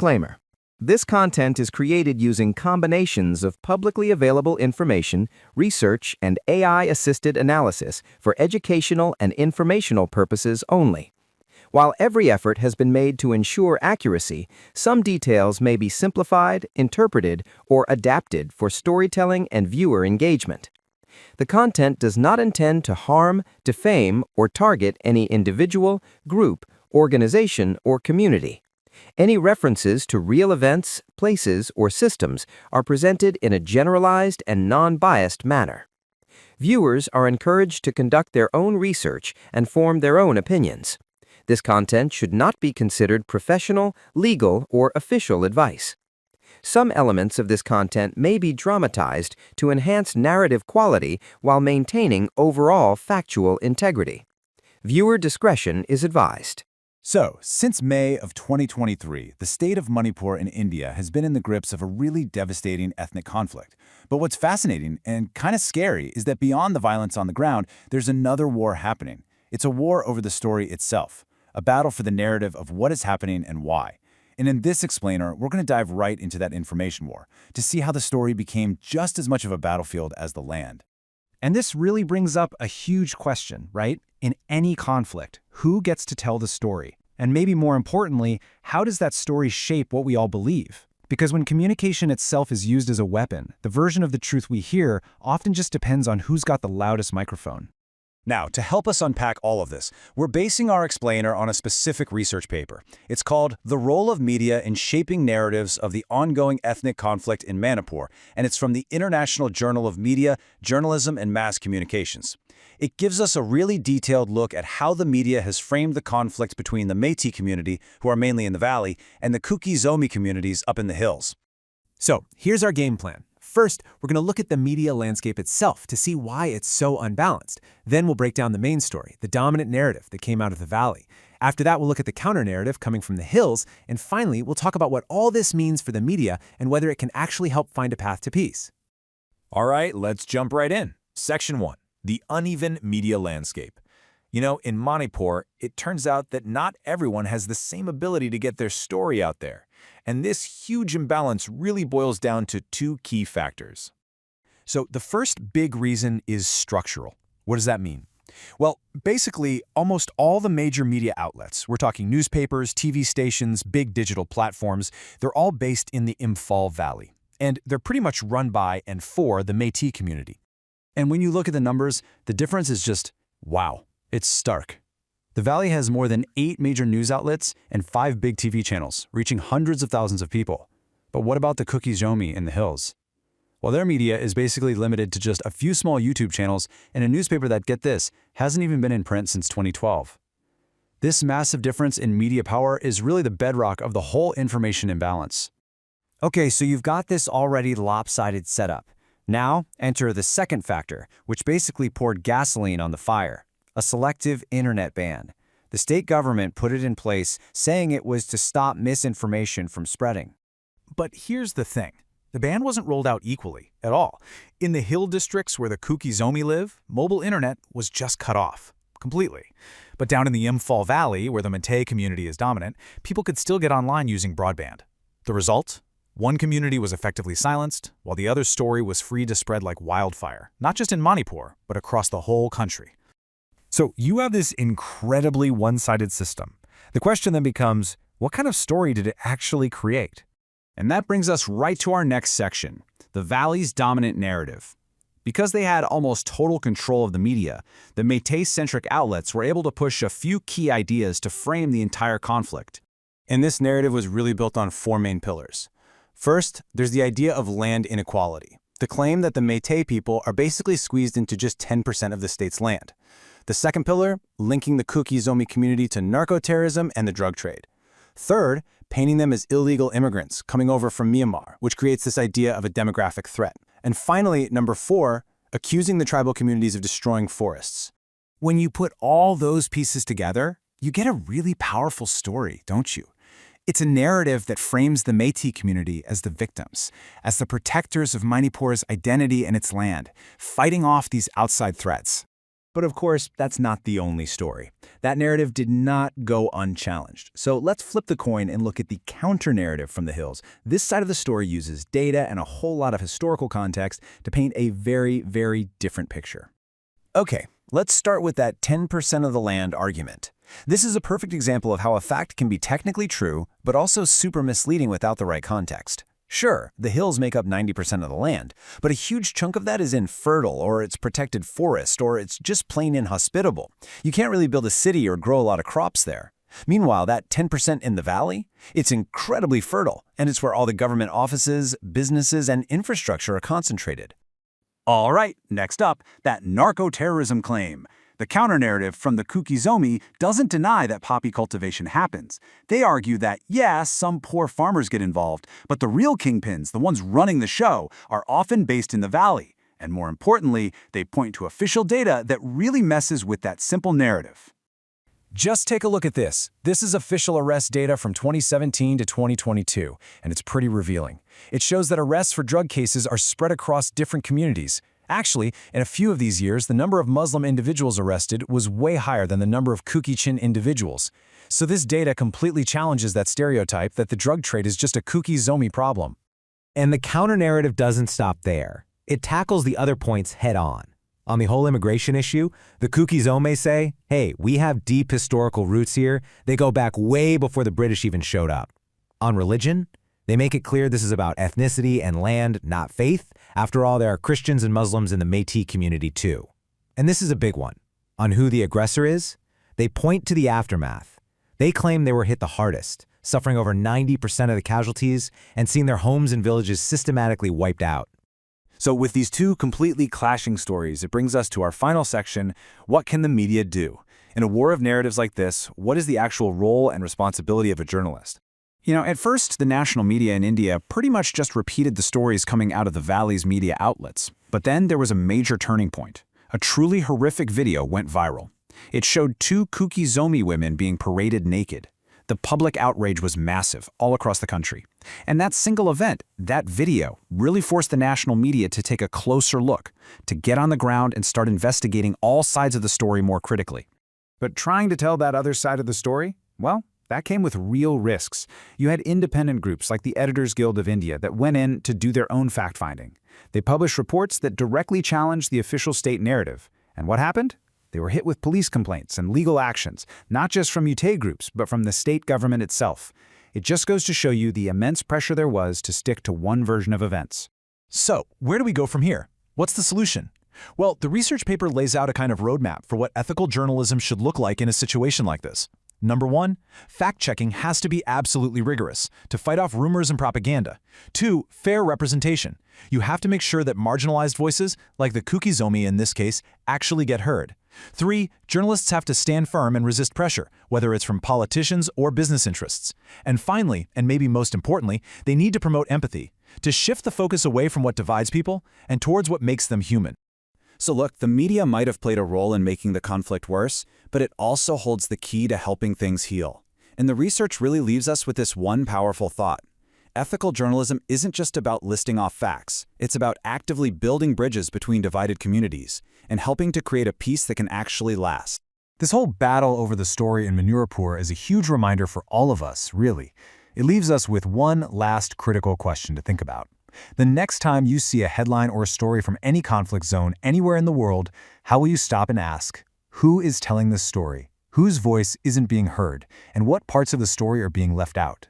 Disclaimer. This content is created using combinations of publicly available information, research, and AI-assisted analysis for educational and informational purposes only. While every effort has been made to ensure accuracy, some details may be simplified, interpreted, or adapted for storytelling and viewer engagement. The content does not intend to harm, defame, or target any individual, group, organization, or community. Any references to real events, places, or systems are presented in a generalized and non-biased manner. Viewers are encouraged to conduct their own research and form their own opinions. This content should not be considered professional, legal, or official advice. Some elements of this content may be dramatized to enhance narrative quality while maintaining overall factual integrity. Viewer discretion is advised. So, since May of 2023, the state of Manipur in India has been in the grips of a really devastating ethnic conflict. But what's fascinating and kind of scary is that beyond the violence on the ground, there's another war happening. It's a war over the story itself, a battle for the narrative of what is happening and why. And in this explainer, we're going to dive right into that information war to see how the story became just as much of a battlefield as the land. And this really brings up a huge question, right? In any conflict, who gets to tell the story? And maybe more importantly, how does that story shape what we all believe? Because when communication itself is used as a weapon, the version of the truth we hear often just depends on who's got the loudest microphone. Now, to help us unpack all of this, we're basing our explainer on a specific research paper. It's called The Role of Media in Shaping Narratives of the Ongoing Ethnic Conflict in Manipur, and it's from the International Journal of Media, Journalism, and Mass Communications. It gives us a really detailed look at how the media has framed the conflict between the Meitei community, who are mainly in the valley, and the Kuki-Zo communities up in the hills. So, here's our game plan. First, we're going to look at the media landscape itself to see why it's so unbalanced. Then we'll break down the main story, the dominant narrative that came out of the valley. After that, we'll look at the counter-narrative coming from the hills. And finally, we'll talk about what all this means for the media and whether it can actually help find a path to peace. All right, let's jump right in. Section 1. The uneven media landscape. In Manipur, it turns out that not everyone has the same ability to get their story out there. And this huge imbalance really boils down to two key factors. So the first big reason is structural. What does that mean? Well, basically, almost all the major media outlets, we're talking newspapers, TV stations, big digital platforms, they're all based in the Imphal Valley. And they're pretty much run by and for the Meitei community. And when you look at the numbers, the difference is just, wow, it's stark. The Valley has more than 8 major news outlets and 5 big TV channels, reaching hundreds of thousands of people. But what about the Kuki-Zo in the hills? Well, their media is basically limited to just a few small YouTube channels and a newspaper that, get this, hasn't even been in print since 2012. This massive difference in media power is really the bedrock of the whole information imbalance. Okay, so you've got this already lopsided setup. Now, enter the second factor, which basically poured gasoline on the fire. A selective internet ban. The state government put it in place, saying it was to stop misinformation from spreading. But here's the thing. The ban wasn't rolled out equally at all. In the hill districts where the Kuki-Zo live, mobile internet was just cut off, completely. But down in the Imphal Valley, where the Meitei community is dominant, people could still get online using broadband. The result? One community was effectively silenced, while the other's story was free to spread like wildfire, not just in Manipur, but across the whole country. So you have this incredibly one-sided system. The question then becomes, what kind of story did it actually create? And that brings us right to our next section, the Valley's dominant narrative. Because they had almost total control of the media, the Meitei-centric outlets were able to push a few key ideas to frame the entire conflict. And this narrative was really built on 4 main pillars. First, there's the idea of land inequality, the claim that the Meitei people are basically squeezed into just 10% of the state's land. The second pillar, linking the Kuki-Zo community to narco-terrorism and the drug trade. Third, painting them as illegal immigrants coming over from Myanmar, which creates this idea of a demographic threat. And finally, number 4, accusing the tribal communities of destroying forests. When you put all those pieces together, you get a really powerful story, don't you? It's a narrative that frames the Meitei community as the victims, as the protectors of Manipur's identity and its land, fighting off these outside threats. But of course, that's not the only story. That narrative did not go unchallenged. So let's flip the coin and look at the counter-narrative from the hills. This side of the story uses data and a whole lot of historical context to paint a very, very different picture. Okay, let's start with that 10% of the land argument. This is a perfect example of how a fact can be technically true, but also super misleading without the right context. Sure, the hills make up 90% of the land, but a huge chunk of that is infertile, or it's protected forest, or it's just plain inhospitable. You can't really build a city or grow a lot of crops there. Meanwhile, that 10% in the valley, it's incredibly fertile, and it's where all the government offices, businesses, and infrastructure are concentrated. All right, next up, that narco-terrorism claim. The counter-narrative from the Kuki-Zo doesn't deny that poppy cultivation happens. They argue that, yeah, some poor farmers get involved, but the real kingpins, the ones running the show, are often based in the valley. And more importantly, they point to official data that really messes with that simple narrative. Just take a look at this. This is official arrest data from 2017 to 2022, and it's pretty revealing. It shows that arrests for drug cases are spread across different communities. Actually, in a few of these years, the number of Muslim individuals arrested was way higher than the number of Kuki-Chin individuals. So this data completely challenges that stereotype that the drug trade is just a Kuki-Zo problem. And the counter-narrative doesn't stop there. It tackles the other points head-on. On the whole immigration issue, the Kuki-Zo say, hey, we have deep historical roots here. They go back way before the British even showed up. On religion, they make it clear this is about ethnicity and land, not faith. After all, there are Christians and Muslims in the Meitei community too. And this is a big one. On who the aggressor is, they point to the aftermath. They claim they were hit the hardest, suffering over 90% of the casualties and seeing their homes and villages systematically wiped out. So with these two completely clashing stories, it brings us to our final section, what can the media do? In a war of narratives like this, what is the actual role and responsibility of a journalist? You know, at first, the national media in India pretty much just repeated the stories coming out of the valley's media outlets. But then there was a major turning point. A truly horrific video went viral. It showed two Kuki-Zo women being paraded naked. The public outrage was massive all across the country. And that single event, that video, really forced the national media to take a closer look, to get on the ground and start investigating all sides of the story more critically. But trying to tell that other side of the story, well, that came with real risks. You had independent groups like the Editors Guild of India that went in to do their own fact-finding. They published reports that directly challenged the official state narrative. And what happened? They were hit with police complaints and legal actions, not just from Meitei groups, but from the state government itself. It just goes to show you the immense pressure there was to stick to one version of events. So, where do we go from here? What's the solution? Well, the research paper lays out a kind of roadmap for what ethical journalism should look like in a situation like this. Number 1, fact-checking has to be absolutely rigorous to fight off rumors and propaganda. 2, fair representation. You have to make sure that marginalized voices, like the Kuki-Zo in this case, actually get heard. 3, journalists have to stand firm and resist pressure, whether it's from politicians or business interests. And finally, and maybe most importantly, they need to promote empathy, to shift the focus away from what divides people and towards what makes them human. So look, the media might have played a role in making the conflict worse, but it also holds the key to helping things heal. And the research really leaves us with this one powerful thought. Ethical journalism isn't just about listing off facts. It's about actively building bridges between divided communities and helping to create a peace that can actually last. This whole battle over the story in Manipur is a huge reminder for all of us, really. It leaves us with one last critical question to think about. The next time you see a headline or a story from any conflict zone anywhere in the world, how will you stop and ask, who is telling this story? Whose voice isn't being heard? And what parts of the story are being left out?